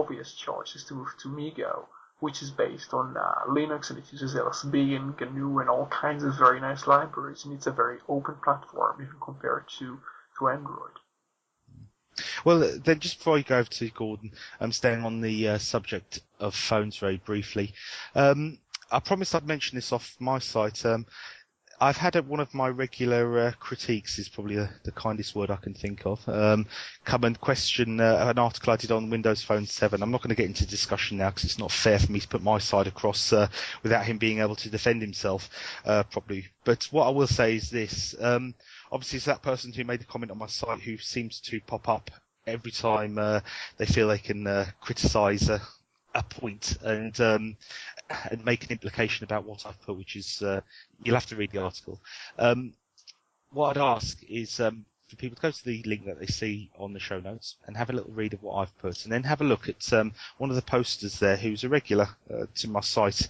obvious choice is to move to MeeGo, which is based on Linux, and it uses LSB and GNU and all kinds of very nice libraries, and it's a very open platform even compared to Android. Well, then just before I go over to Gordon, I'm staying on the subject of phones very briefly. I promised I'd mention this off my site. I've had one of my regular critiques, is probably the kindest word I can think of, come and question an article I did on Windows Phone 7. I'm not going to get into discussion now because it's not fair for me to put my side across without him being able to defend himself properly. But what I will say is this. Obviously, it's that person who made the comment on my site who seems to pop up every time they feel they can criticise a point and make an implication about what I've put, which is you'll have to read the article. What I'd ask is for people to go to the link that they see on the show notes and have a little read of what I've put, and then have a look at one of the posters there who's a regular to my site,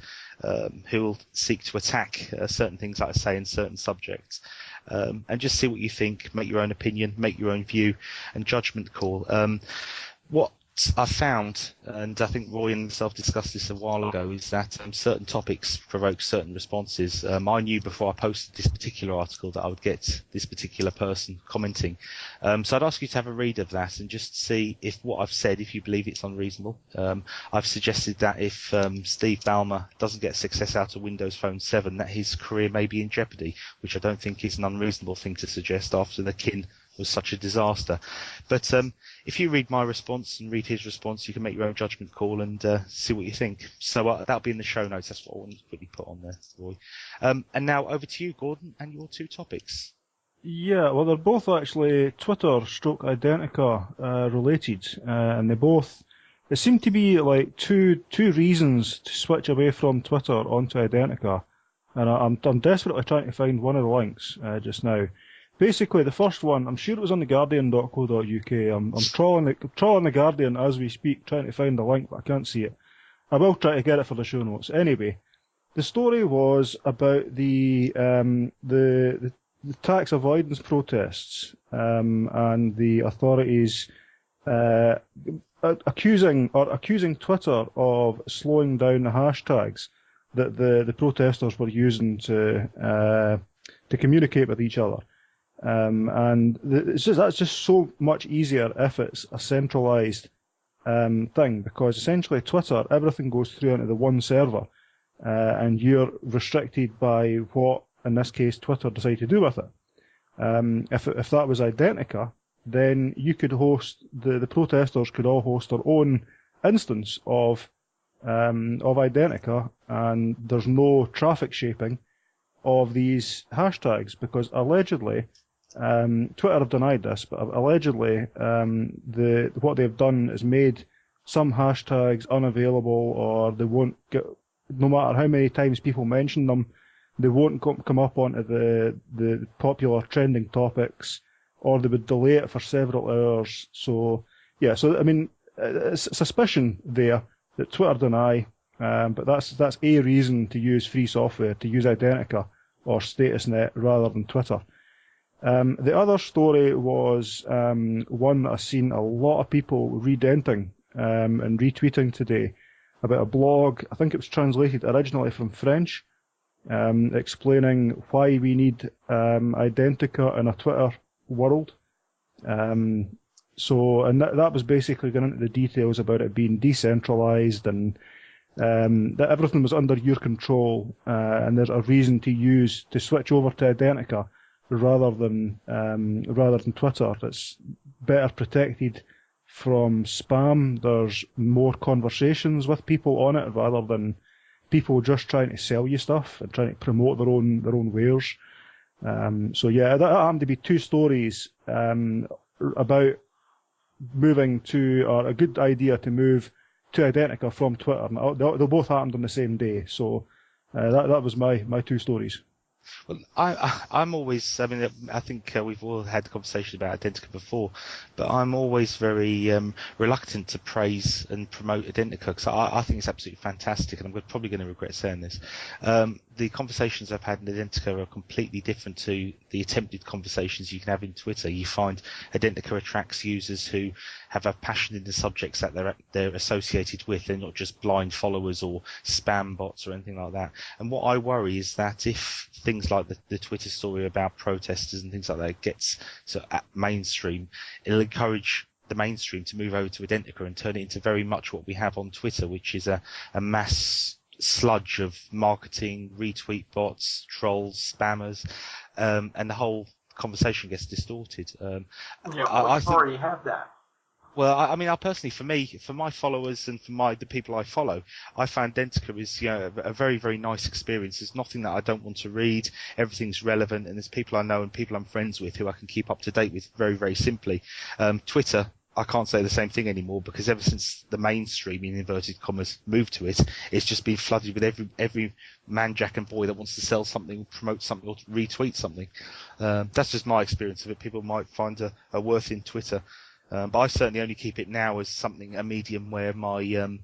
who will seek to attack certain things that I say in certain subjects, and just see what you think, make your own opinion, make your own view and judgment call. What I found, and I think Roy and myself discussed this a while ago, is that certain topics provoke certain responses. I knew before I posted this particular article that I would get this particular person commenting. So I'd ask you to have a read of that and just see if what I've said, if you believe it's unreasonable. I've suggested that if Steve Ballmer doesn't get success out of Windows Phone 7, that his career may be in jeopardy, which I don't think is an unreasonable thing to suggest after the Kin was such a disaster. But if you read my response and read his response, you can make your own judgment call and see what you think. So that'll be in the show notes. That's what I wanted to quickly put on there, Roy. And now over to you, Gordon, and your two topics. Yeah, well, they're both actually Twitter/Identica related, and they seem to be like two reasons to switch away from Twitter onto Identica, and I'm desperately trying to find one of the links just now. Basically, the first one, I'm sure it was on theguardian.co.uk. I'm trawling the Guardian as we speak, trying to find the link, but I can't see it. I will try to get it for the show notes. Anyway, the story was about the tax avoidance protests, and the authorities accusing Twitter of slowing down the hashtags that the protesters were using to communicate with each other. That's just so much easier if it's a centralized thing, because essentially Twitter, everything goes through into the one server, and you're restricted by what, in this case, Twitter decide to do with it. If that was Identica, then you could host, the protesters could all host their own instance of Identica, and there's no traffic shaping of these hashtags, because allegedly, Twitter have denied this, but allegedly what they've done is made some hashtags unavailable, or they won't get, no matter how many times people mention them, they won't come up onto the popular trending topics, or they would delay it for several hours. So yeah, I mean, it's a suspicion there that Twitter deny, but that's a reason to use free software, to use Identica or StatusNet rather than Twitter. The other story was one that I've seen a lot of people redenting and retweeting today, about a blog. I think it was translated originally from French, explaining why we need Identica in a Twitter world. And that was basically going into the details about it being decentralized, and that everything was under your control, and there's a reason to switch over to Identica rather than Twitter. It's better protected from spam. There's more conversations with people on it rather than people just trying to sell you stuff and trying to promote their own wares. So yeah, that happened to be two stories about moving to, or a good idea to move to Identica from Twitter. They both happened on the same day. So that was my two stories. Well, I'm always. I mean, I think we've all had the conversation about Identica before, but I'm always very reluctant to praise and promote Identica because I think it's absolutely fantastic, and I'm probably going to regret saying this. The conversations I've had in Identica are completely different to the attempted conversations you can have in Twitter. You find Identica attracts users who have a passion in the subjects that they're associated with. They're not just blind followers or spam bots or anything like that. And what I worry is that if things like the Twitter story about protesters and things like that gets mainstream, it'll encourage the mainstream to move over to Identica and turn it into very much what we have on Twitter, which is a mass sludge of marketing, retweet bots, trolls, spammers, and the whole conversation gets distorted. I think already have that. Well, I mean, personally, for my followers and for the people I follow, I found Identica is a very, very nice experience. There's nothing that I don't want to read. Everything's relevant, and there's people I know and people I'm friends with who I can keep up to date with very, very simply. Twitter, I can't say the same thing anymore because ever since the mainstream, in inverted commas, moved to it, it's just been flooded with every man, jack and boy that wants to sell something, promote something, or retweet something. That's just my experience of it. People might find a worth in Twitter. But I certainly only keep it now as a medium where my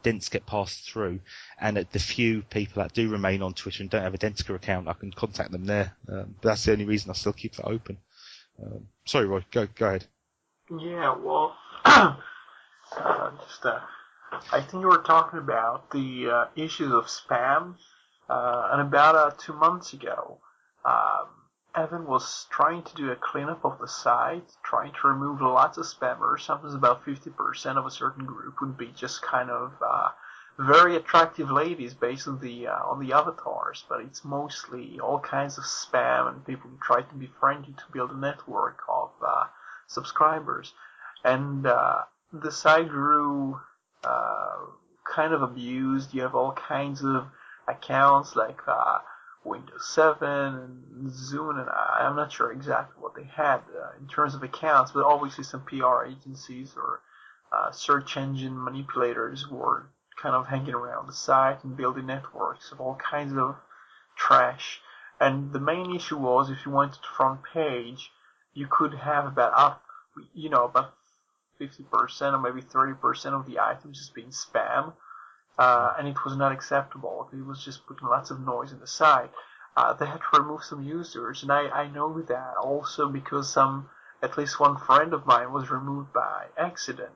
dents get passed through, and the few people that do remain on Twitter and don't have a Identica account, I can contact them there. But that's the only reason I still keep that open. Sorry, Roy, go ahead. Yeah, well, I think you were talking about the issues of spam, and about 2 months ago, Evan was trying to do a cleanup of the site, trying to remove lots of spammers. Sometimes about 50% of a certain group would be just kind of very attractive ladies based on the avatars, but it's mostly all kinds of spam and people who try to befriend you to build a network of subscribers. And the site grew kind of abused. You have all kinds of accounts like Windows 7 and Zune, and I'm not sure exactly what they had in terms of accounts, but obviously some PR agencies or search engine manipulators were kind of hanging around the site and building networks of all kinds of trash. And the main issue was if you went to the front page, you could have about 50% or maybe 30% of the items just being spam. And it was not acceptable. It was just putting lots of noise in the site. They had to remove some users, and I know that also because at least one friend of mine was removed by accident,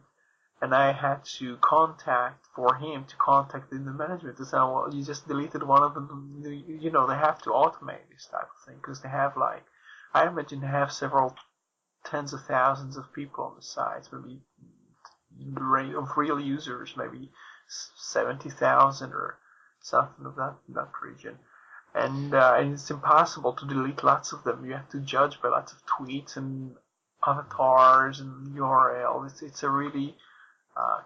and I had to contact in the management to say, well, you just deleted one of them. They have to automate this type of thing because they have I imagine they have several tens of thousands of people on the sites, maybe the rate of real users, maybe 70,000 or something of that region, and it's impossible to delete lots of them. You have to judge by lots of tweets and avatars and URL. It's a really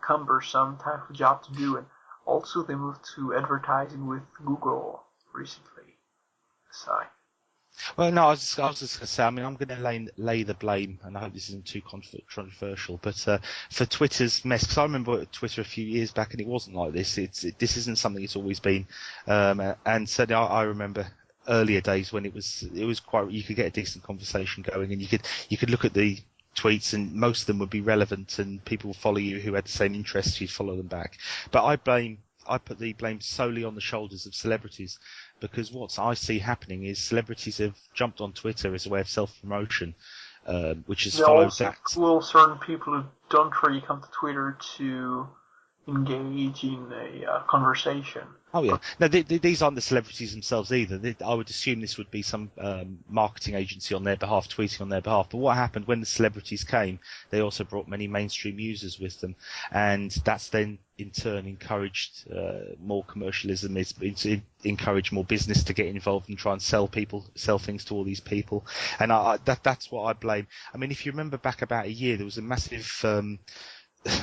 cumbersome type of job to do, and also they moved to advertising with Google recently. Sorry. Well, no, I was just going to say, I mean, I'm going to lay the blame, and I hope this isn't too controversial, but for Twitter's mess, because I remember Twitter a few years back, and it wasn't like this. This isn't something it's always been, and certainly I remember earlier days when it was quite, you could get a decent conversation going, and you could look at the tweets, and most of them would be relevant, and people would follow you who had the same interests. You'd follow them back. But I put the blame solely on the shoulders of celebrities, because what I see happening is celebrities have jumped on Twitter as a way of self-promotion, which has followed that. Well, certain people who don't really come to Twitter to engage in a conversation. Oh yeah. No, these aren't the celebrities themselves either. I would assume this would be some marketing agency on their behalf, tweeting on their behalf. But what happened when the celebrities came, they also brought many mainstream users with them, and that's then in turn encouraged more commercialism. It's encouraged more business to get involved and try and sell things to all these people. And that's what I blame. I mean, if you remember back about a year, there was a massive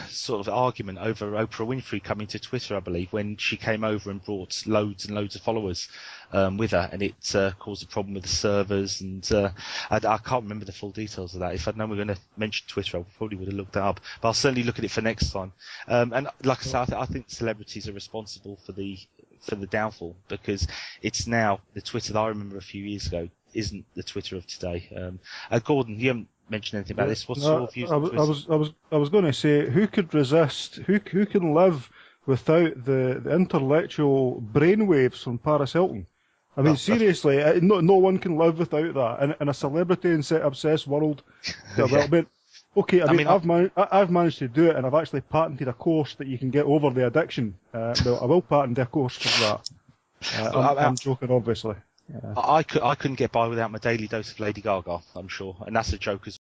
sort of argument over Oprah Winfrey coming to Twitter, I believe, when she came over and brought loads and loads of followers with her, and it caused a problem with the servers, and I can't remember the full details of that. If I'd known we were going to mention Twitter, I probably would have looked that up, but I'll certainly look at it for next time. And like I said, I think celebrities are responsible for for the downfall, because it's now the Twitter that I remember a few years ago isn't the Twitter of today. Gordon, you haven't mentioned anything about this. What's your views on Twitter? I was going to say, who could resist? Who can live without the intellectual brainwaves from Paris Hilton? I mean, seriously, no one can live without that in a celebrity and obsessed world. Yeah. Well, I mean, okay, I've managed to do it, and I've actually patented a course that you can get over the addiction. Well, I will patent a course for that. I'm joking, obviously. I couldn't get by without my daily dose of Lady Gaga, I'm sure, and that's a joke as